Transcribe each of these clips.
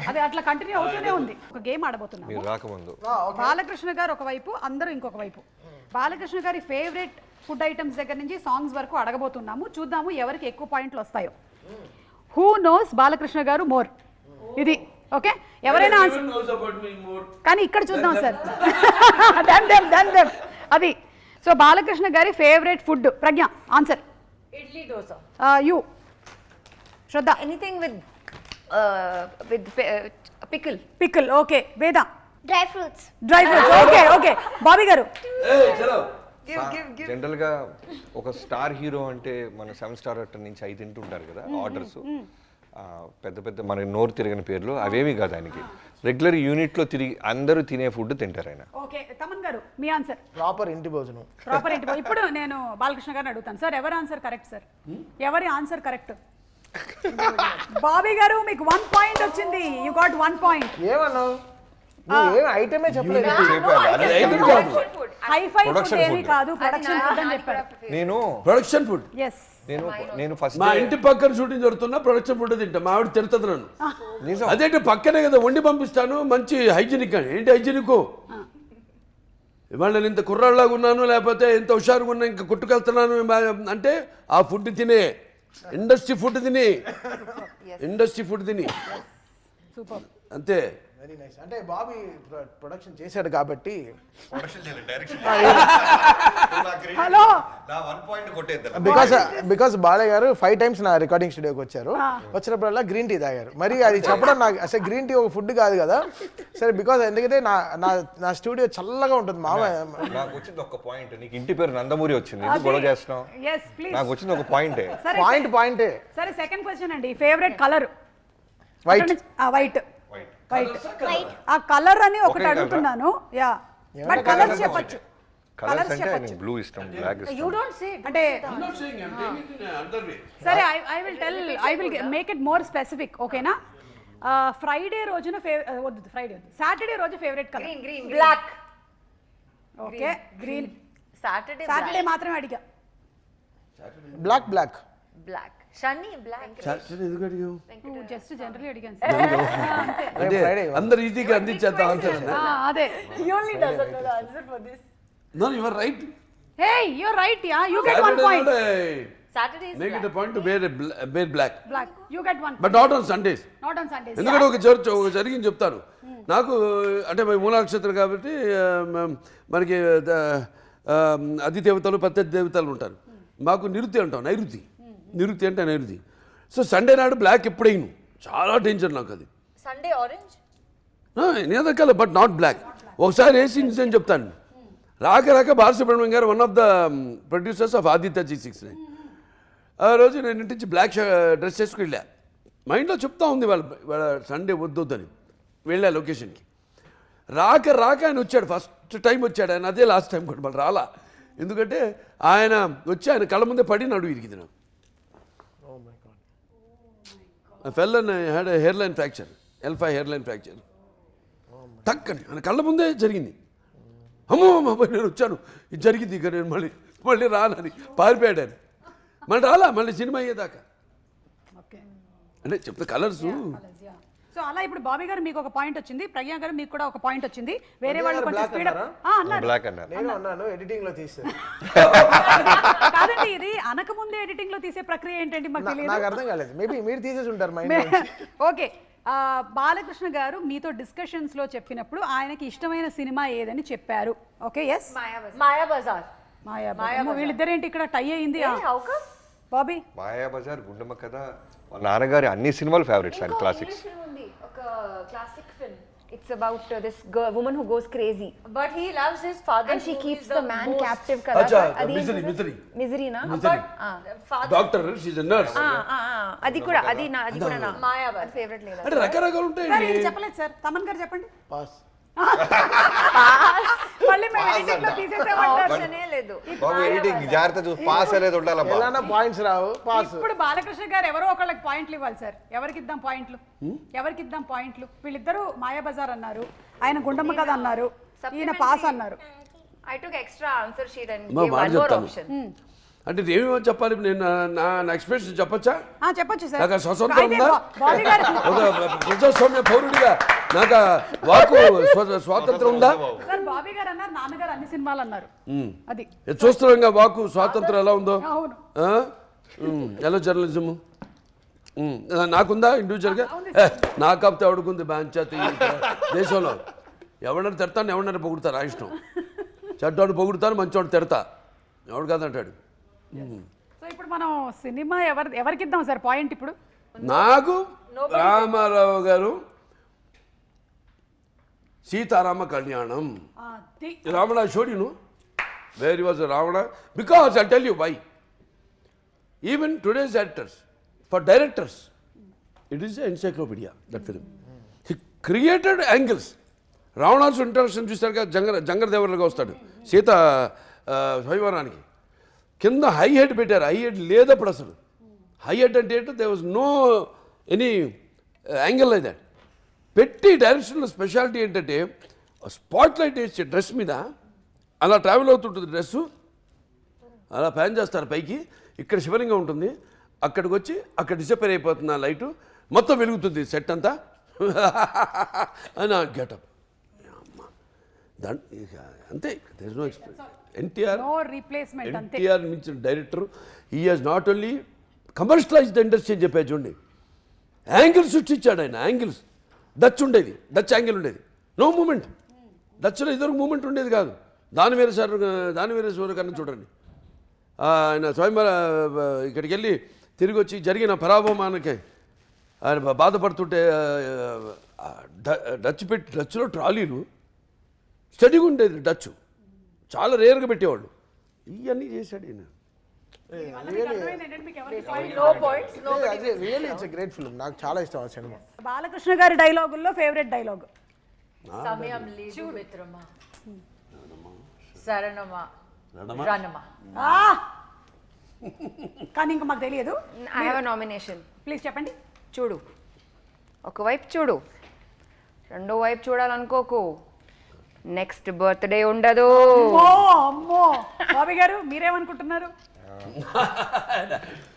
అది అట్లా కంటిన్యూ అవుతూనే ఉంది. ఒక గేమ్ ఆడబోతున్నాము. బాలకృష్ణ గారు ఒకవైపు, అందరూ ఇంకొక వైపు. బాలకృష్ణ గారి ఫేవరెట్ ఫుడ్ ఐటమ్స్ దగ్గర నుంచి సాంగ్స్ వరకు అడగబోతున్నాము. చూద్దాము ఎవరికి ఎక్కువ పాయింట్లు వస్తాయో. హూ నోస్ బాలకృష్ణ గారు మోర్, ఇది ఓకే. ఎవరైనా కానీ ఇక్కడ చూద్దాం సార్. అది సో బాలకృష్ణ గారి favourite food. Pragnya answer idli dosa. You Shraddha anything with pickle okay. Veda dry fruits okay okay. Bobby గారు జనరల్ గా ఒక స్టార్ హీరో అంటే మన 7 స్టార్ హోటల్ నుంచి 5 తింటుంటారు కదా ఆర్డర్స్, పెద్ద పెద్ద మన నోరు తిరగని పేర్లు అవేమి కాదు. ఆయనకి రెగ్యులర్ యూనిట్ లో తిరిగి అందరూ తినే ఫుడ్ తింటారు ఆయన. ఓకే. తమన్ గారు మీ ఆన్సర్ ప్రాపర్ ఇంటి భోజనం. ఇప్పుడు నేను బాలకృష్ణ గారిని అడుగుతాను సార్, ఎవరి ఆన్సర్ కరెక్ట్ సార్? ఎవరి ఆన్సర్ కరెక్ట్? బాబీ గారు మీకు 1 పాయింట్ వచ్చింది. You got 1 point. ఏమన్నావు? ఏం ఐటమే చెప్పలేదు. హైఫై ఫుడ్ ఏమీ కాదు, ప్రొడక్షన్ ఫుడ్ అని చెప్పారు. నేను ప్రొడక్షన్ ఫుడ్. yes నేను ఫస్ట్ మా ఇంటి పక్కన షూటింగ్ జరుగుతున్నా ప్రొడక్షన్ ఫుడ్ తింటా. మా ఆవిడ తిడుతుంది నన్ను. అదేంటి పక్కనే కదా వండి పంపిస్తాను, మంచి హైజీనిక్ అని. ఏంటి హైజీనిక్? ఇవాళ నేను ఇంత కుర్రాళ్ళలాగా ఉన్నాను, లేకపోతే ఎంత హుషారుగా ఉన్నా, ఇంకా కొట్టుకెళ్తున్నాను అంటే ఆ ఫుడ్ తినే, ఇండస్ట్రీ ఫుడ్ తిని, ఇండస్ట్రీ ఫుడ్ తిని సూపర్ అంతే. Very nice. అంటే బాబీ ప్రొడక్షన్ చేశాడు కాబట్టి హలో బికాస్ బాలయ్య గారు 5 times నా రికార్డింగ్ స్టూడియోకి వచ్చారు. వచ్చినప్పుడల్లా గ్రీన్ టీ తాగారు. మరి అది చెప్పడం నాకు అసలు గ్రీన్ టీ ఒక ఫుడ్ కాదు కదా. సరే బికాస్ ఎందుకంటే నా స్టూడియో చల్లగా ఉంటుంది. నాకు వచ్చింది ఒక పాయింట్. నీకు ఇంటి పేరు నందమూరి వచ్చింది, ఎందుకు గొడవ చేస్తున్నావు? yes please. నాకు వచ్చింది ఒక పాయింటే. పాయింటే. సరే సెకండ్ క్వశ్చన్ అండి. Favourite colour? వైట్. వైట్ ఆ కలర్ అని ఒకటి అడుగుతున్నాను. యా బట్ కలర్స్ చెప్పొచ్చు. కలర్స్ అంటే నాకు బ్లూ ఇష్టం, బ్లాక్ ఇష్టం. యు డోంట్ సే అంటే సరే I will make it more specific ఓకేనా. ఫ్రైడే రోజున వద్దు, ఫ్రైడే వద్దు, సాటర్డే రోజు favourite colour? Green black. Okay green. Saturday మాత్రమే అడిగా. Black black. షన్నీ బ్లాక్. ఎందుకు అడిగావు? జస్ట్ జనరల్లీ అడిగాను అంటే అందరు ఈజీగా అందించేద్దాం ఆన్సర్. అదే He only doesn't know the answer for this. No, you are right. Hey, you're right. Yeah, you get 1 point. Saturday is Make black. it a point to wear black. Black. You get 1 point. But not on Sundays. Not on Sundays. ఎందుకంటే ఒక జరిగింది చెప్తాను. నాకు అంటే మూల నక్షత్రం కాబట్టి మనకి అధిదేవతలు ప్రత్యర్థి దేవతలు ఉంటారు. మాకు నిరుతి అంటాం, నిరుతి అంటే నైరుతి. సో సండే నాడు బ్లాక్ ఎప్పుడైనా చాలా డేంజర్ నాకు అది. Sunday orange. నేనే కలర్ బట్ నాట్ బ్లాక్. ఒకసారి వేసి ఇన్సిడెంట్ చెప్తాను. రాక బాలసుబ్రహ్మణ్యం గారు one of the producers of Aditya G69. ఆ రోజు నేను ఇంటి నుంచి బ్లాక్ డ్రెస్ వేసుకు వెళ్ళా. మైండ్లో చెప్తా ఉంది వాళ్ళ సండే వద్దని. వెళ్ళా లొకేషన్కి. రాక ఆయన వచ్చాడు. ఫస్ట్ టైం వచ్చాడు ఆయన. అదే లాస్ట్ టైం కూడా మళ్ళీ రాలా. ఎందుకంటే ఆయన వచ్చి ఆయన కళ్ళ ముందే పడి నడువు ఇరిగింది నాకు. Fell and had hairline fracture, L5 hairline fracture. టక్కని ఆయన కళ్ళ ముందే జరిగింది. అమ్మో నేను వచ్చాను, ఇది జరిగింది, ఇక నేను మళ్ళీ రాలని పారిపోయాడు ఆయన. మళ్ళీ సినిమా అయ్యేదాకా. అంటే చెప్తే కలర్స్. సో అలా ఇప్పుడు బాబీ గారు మీకు ఒక పాయింట్ వచ్చింది, ప్రజ్ఞా గారు మీకు కూడా ఒక పాయింట్ వచ్చింది. వేరే వాళ్ళు కొంచెం స్పీడ్ అన్నారు. బ్లాక్ అన్నారు. నేను అన్నాను ఎడిటింగ్ లో తీస్తే. కాదండి, ఇది అనక ముందే ఎడిటింగ్ లో తీసే ప్రక్రియ ఏంటండి మాకు తెలియదు. నాకు అర్థం కాలేదు. మేబీ మీరు తీసేసి ఉంటారు మైండ్. ఓకే. బాలకృష్ణ గారు మీతో డిస్కషన్స్ లో చెప్పినప్పుడు ఆయనకి ఇష్టమైన సినిమా ఏదని చెప్పారు. Okay yes. మాయాబజార్. మాయాబజార్. వీళ్ళిద్దరేంటి ఇక్కడ టై అయింది? How come? బాబీ మాయాబజార్, గుండమ్మ కథ, నాన్నగారి అన్ని సినిమాలు ఫేవరెట్స్ అండ్ క్లాసిక్స్. ఒక classic film. It's about this girl, woman who goes crazy. But he loves his father And she who keeps is the man most captive kada. Acha, Adi misery. Misery na? father. Doctor she's a nurse. అది కూడా నా Mayabazar favourite లేదా? అంటే రకరకాలు ఉంటాయి. Sir ఇది చెప్పలేదు sir. Thaman గారు చెప్పండి. పాస్. మళ్ళీ మేము ఎడిటింగ్ లో తీసేసామంటారు. లేదు. బాబు ఎడిటింగ్ జాగ్రత్త చూసి పాస్ అనేది ఉండాలమ్మా. ఎలానా పాయింట్స్ రావు, పాస్. ఇప్పుడు బాలకృష్ణ గారు ఎవరో ఒకళ్ళకి పాయింట్లు ఇవ్వాలి సార్. ఎవరికి ఇద్దాం పాయింట్లు? వీళ్ళిద్దరూ మాయాబజార్ అన్నారు, ఆయన గుండమ్మ కథ అన్నారు, ఈయన పాస్ అన్నారు. I took extra answer sheet and మా gave మాట one more చెప్తాను. option. అంటే ఏమేమో చెప్పాలి నేను నా ఎక్స్ప్రెషన్ చెప్పచ్చా? చెప్పొచ్చు సార్. నాకు స్వతంత్రం ఉందా? బాబీ గారు ఒక ప్రజాస్వామ్య పౌరుడిగా నాకు వాకు స్వాతంత్రం ఉందా? సార్ బాబీ గారు అన్నారు, నాన్నగారు అన్ని సినిమాలు అన్నారు. అది చూస్తున్నాం వాకు స్వాతంత్రం ఎలా ఉందో. అవును. ఎలా జర్నలిజము నాకుందా ఇండివిజువల్గా? నాకు కాకపోతే ఎవడుకుంది పంచాయతీ దేశంలో. ఎవడన్నా తిడతాను, ఎవడన్నా పొగుడుతారు, ఆ ఇష్టం. చెడ్డవాడు పొగుడుతాను, మంచివాడు తిడతా, ఎవడు కాదంటాడు. సో ఇప్పుడు మనం సినిమా ఎవరికి ఇద్దాం సార్ పాయింట్? ఇప్పుడు నాకు రామారావు గారు Seetharama Kalyanam. Ravana showed you know where he was Ravana because I tell you why. Even today's actors for directors it is encyclopedia that film. He created angles. రావణాసు ఇంట్రడక్షన్ చూస్తారు కదా, జంగరదేవరలుగా వస్తాడు సీత స్వయంవరానికి. కింద హై హెడ్ పెట్టారు, హై హెడ్ లేదప్పుడు అసలు. హై హెడ్ అంటే ఏంటో they was no any angle like that. పెట్టి డైరెక్షన్లో స్పెషాలిటీ ఏంటంటే స్పాట్ లైట్ వేసే డ్రెస్ మీద అలా ట్రావెల్ అవుతుంటుంది డ్రెస్సు, అలా ప్యాన్ చేస్తారు పైకి, ఇక్కడ శివలింగం ఉంటుంది, అక్కడికి వచ్చి అక్కడ డిసపేర్ అయిపోతుంది ఆ లైటు, మొత్తం వెలుగుతుంది సెట్ అంతా అని ఆ గెటప్. అంతే, there is no expression. NTR మించిన director. He has not only commercialized industry అని చెప్పేది చూడండి, యాంగిల్స్ సృష్టించాడు ఆయన. యాంగిల్స్ డచ్ ఉండేది, డచ్ యాంగిల్ ఉండేది, నో మూమెంట్. డచ్లో ఇద్దరు మూమెంట్ ఉండేది కాదు. దానివేరేశ్వర కన్నా చూడండి, ఆయన స్వయంవర ఇక్కడికి వెళ్ళి తిరిగి వచ్చి జరిగిన పరాభవమానికి ఆయన బాధపడుతుంటే డచ్లో ట్రాలీలు స్టడీగా ఉండేది, డచ్ చాలా రేర్గా పెట్టేవాళ్ళు. ఇవన్నీ చేశాడు ఈయన. గ్రేట్ ఫిల్మ్, నాకు చాలా ఇష్టం ఆ సినిమా. బాలకృష్ణ గారి డైలాగుల్లో ఫేవరెట్ డైలాగ్? సమయం లేదు మిత్రమా, శరణమా రణమా. కానీ ఇంకా మాకు తెలియదు. I have a nomination. Please చెప్పండి. చూడు, ఒకవైపు చూడు, రెండో వైపు చూడాలనుకోకు, నెక్స్ట్ బర్త్డే ఉండదు. అమ్మో బాబీ గారు మీరేమనుకుంటున్నారు?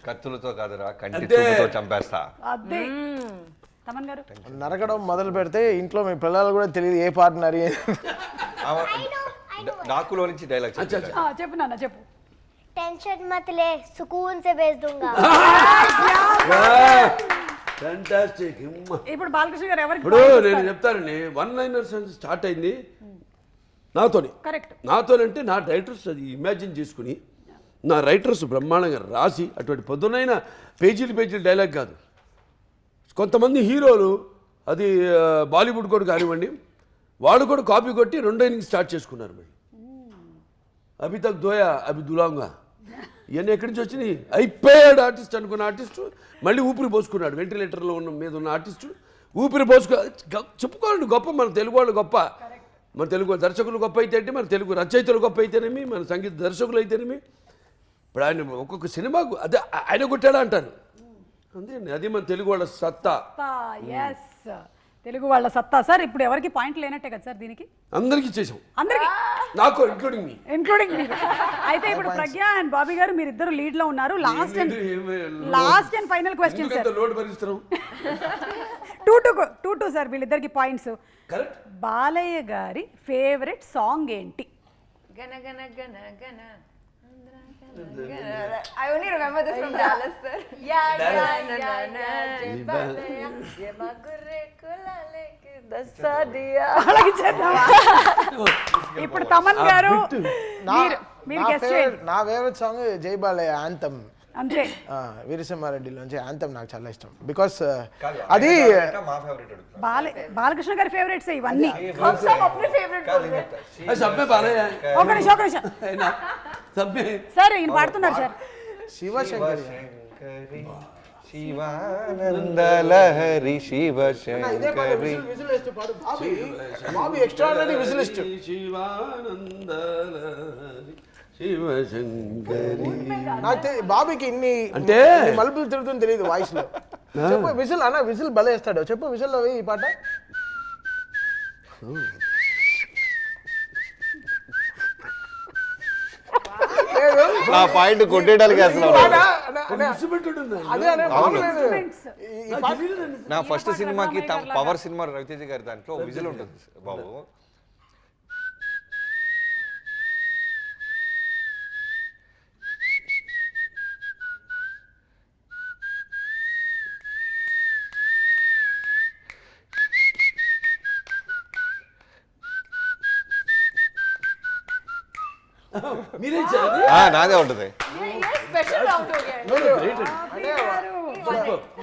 కత్తులతో కాదురా, కంటి చూపుతో చంపేస్తా. అదే తమన్ గారు. నరకడం మొదలు పెడితే ఇంట్లో మీ పిల్లలు కూడా తెలియదు ఏ పార్ట్నర్. డాకులో నుంచి డైలాగ్ చెప్పు నాన్న చెప్పు. टेंशन मत ले, सुकून से भेज दूंगा. ఫ్యాంటాస్టిక్. ఇప్పుడు బాలకృష్ణ గారు ఎవరికి? ఇప్పుడు నేను చెప్తానండి, వన్ లైనర్స్ స్టార్ట్ అయింది నాతోని. కరెక్ట్. నాతోనంటే నా డైరెక్టర్స్ అది ఇమాజిన్ చేసుకుని, నా రైటర్స్ బ్రహ్మాండంగా రాసి, అటువంటి పొద్దునైన పేజీలు డైలాగ్ కాదు. కొంతమంది హీరోలు అది బాలీవుడ్ కూడా కానివ్వండి, వాళ్ళు కూడా కాపీ కొట్టి రెండో ఇన్నింగ్స్ స్టార్ట్ చేసుకున్నారు. మళ్ళీ అభి తక్ దోయా అభి దులాంగా, ఇవన్నీ ఎక్కడి నుంచి వచ్చినాయి? అయిపోయాడు ఆర్టిస్ట్ అనుకున్న ఆర్టిస్టు మళ్ళీ ఊపిరి పోసుకున్నాడు. వెంటిలేటర్లో ఉన్న మీద ఉన్న ఆర్టిస్టు ఊపిరి చెప్పుకోవాలండి గొప్ప. మన తెలుగు వాళ్ళు గొప్ప, మన తెలుగు దర్శకులు గొప్ప అయితే అంటే, మన తెలుగు రచయితలు గొప్ప అయితేనేమి, మన సంగీత దర్శకులు అయితేనేమి. ఇప్పుడు ఆయన ఒక్కొక్క సినిమాకు అదే ఆయన కొట్టాడా అంటారు. అంతే, అది మన తెలుగు వాళ్ళ సత్తా. తెలుగు వాళ్ళ సత్తా. సార్ ఇప్పుడు ఎవరికి పాయింట్ లేనట్టే కదా సార్ దీనికి? అందరికీ చేసాం, అందరికి, నాకు ఇంక్లూడింగ్ మీ. అయితే ఇప్పుడు ప్రజ్ఞ అండ్ బాబీ గారు మీరిద్దరు లీడ్ లో ఉన్నారు. Last and final question sir. Load భరిస్తున్నాం. 2-2 సార్ వీళ్ళిద్దరికి పాయింట్స్. బాలయ్య గారి ఫేవరెట్ సాంగ్ ఏంటి? గన గన గన గన. I only remember this from Dallas, sir. ఇప్పుడు తమన్ గారు నా ఫేవరెట్ సాంగ్ జై బాలయ్య యాంథమ్. అంతే. వీరసింహారెడ్డిలోంచి యాంథమ్ నాకు చాలా ఇష్టం. బికాస్ అది బాలకృష్ణ గారి ఫేవరెట్స్ ఇవన్నీ. సార్ ఈయన పాడుతున్నారు సార్. శివశంకరి శివానందలహరి శివశంకరి. బాబీ ఎక్స్ట్రాఆర్డినరీ విజిలిస్ట్. శివశంకరి. బాబీకి ఇన్ని అంటే మలుపులు తిరుగుతుంది తెలియదు వాయిస్ లో. చెప్పు విజిల్ అన్న, విజిల్ భలే వేస్తాడు. చెప్పు విజిల్ లో ఈ పాట. నా పాయింట్ కొట్టేయడానికి అసలు ఇన్స్ట్రుమెంట్ ఉంది. అదే అనే మామూలేదు. నా ఫస్ట్ సినిమాకి పవర్ సినిమా రవితేజ గారి దాంట్లో విజిల్ ఉంటుంది బాబు. మీరే ఇచ్చారు అది? నాదే ఉంటుంది. స్పెషల్ రౌండ్ हो गया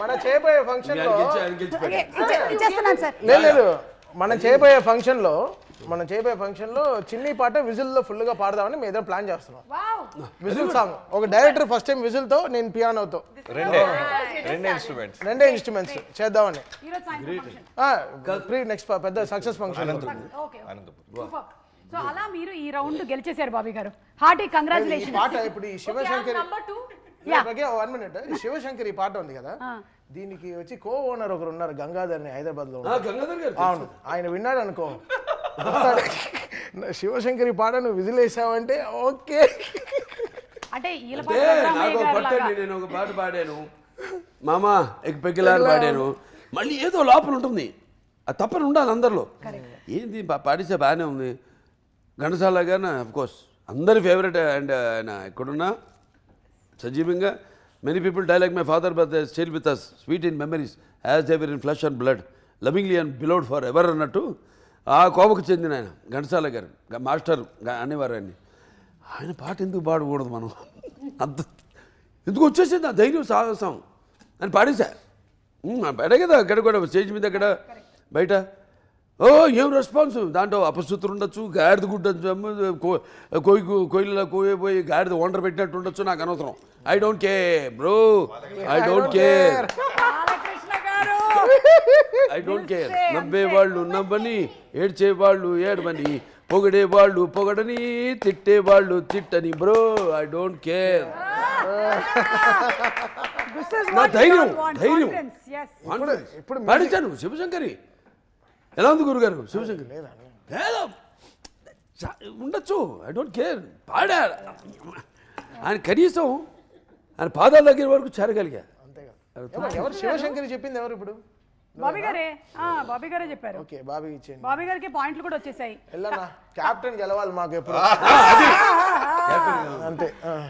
మన చేయబోయే ఫంక్షన్ లో ఆయన గెలిచిపోయాడు. ఇచ్చేస్తున్నాను సార్. లేదు మనం చేయబోయే ఫంక్షన్ లో చిన్ని పాట విజిల్ లో ఫుల్ గా పాడదామని మేము ఏదో ప్లాన్ చేస్తున్నాం. విజిల్ సాంగ్ ఒక డైరెక్టర్ ఫస్ట్ టైం విజిల్ తో నేను పియానోతో రెండే ఇన్స్ట్రుమెంట్స్ చేద్దామని ఈరోజు సాయంత్రం ప్రీ నెక్స్ట్ పెద్ద సక్సెస్ ఫంక్షన్. ఓకే సో అలా మీరు ఈ రౌండ్ గెలిచేశారు బాబీ గారు. Hearty congratulation. పాట ఇప్పుడు ఈ శివశంకరి नंबर 2 1 మినిట్ శివశంకరి ఈ పాట ఉంది కదా, దీనికి వచ్చి కో ఓనర్ ఒకరు ఉన్నారు గంగాధర్ అని హైదరాబాద్ లో. గంగాధర్ గారు అవును, ఆయన విన్నాడు అనుకో శివశంకరి పాట నువ్వు విజిల్ వేసావంటే ఓకే. అంటే నాకు ఒక పట్టండి, నేను ఒక పాట పాడాను మామా ఎక్ పెగ్గిలాని పాడాను. మళ్ళీ ఏదో లోపల ఉంటుంది, అది తప్పని ఉండాలి అందరిలో. ఏంది పాడిస్తే బాగానే ఉంది. ఘంటసాల గారిన కోర్స్ అందరి ఫేవరెట్. అండ్ ఆయన ఎక్కడున్నా సజీవంగా many people die like my father but still with us sweet in memories as ever in flesh and blood lovingly and beloved forever అన్నట్టు ఆ కోవకు చెందిన ఆయన ఘంటసాల గారు మాస్టర్ అనేవారు ఆయన్ని. ఆయన పాట ఎందుకు పాడకూడదు మనం? అంత ఎందుకు వచ్చేసింది ఆ ధైర్యం సాహసం అని పాడేశా. పాడే కదా అక్కడ కూడా స్టేజ్ మీద అక్కడ బయట. ఓ ఏం రెస్పాన్స్ దాంట్లో అపశృతులు ఉండొచ్చు, గాడిద గుడ్డ కోయిలలో కోయపోయి గాడిద వండర్ పెట్టినట్టు ఉండొచ్చు, నాకు అనవసరం. I don't care bro, I don't care, I don't care. నవ్వేవాళ్ళు నవ్వని, ఏడ్చేవాళ్ళు ఏడవని, పొగడేవాళ్ళు పొగడని, తిట్టేవాళ్ళు తిట్టని బ్రో, ఐ డోంట్ కేర్. నా ధైర్యం ఇప్పుడు పాడించాను శివశంకరి. ఎలా ఉంది గురుగారు శివశంకర్? లేదా ఉండొచ్చు, ఐ డోంట్ కేర్. పాడా ఆయన కనీసం ఆయన పాదాల దగ్గర వరకు చేరగలిగా. ఎవరు శివశంకరి చెప్పింది ఎవరు ఇప్పుడు? బాబీ గారే చెప్పారు. ఓకే బాబీ ఇచ్చేయండి. బాబీ గారికి పాయింట్లు కూడా వచ్చేసాయి. వెళ్ళన్నా క్యాప్టెన్ గెలవాలి మాకు ఎప్పుడు అంతే.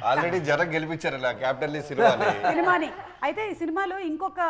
ఆల్రెడీ జనం గెలిపించారు క్యాప్టెన్ సినిమాని. అయితే ఈ సినిమాలో ఇంకొక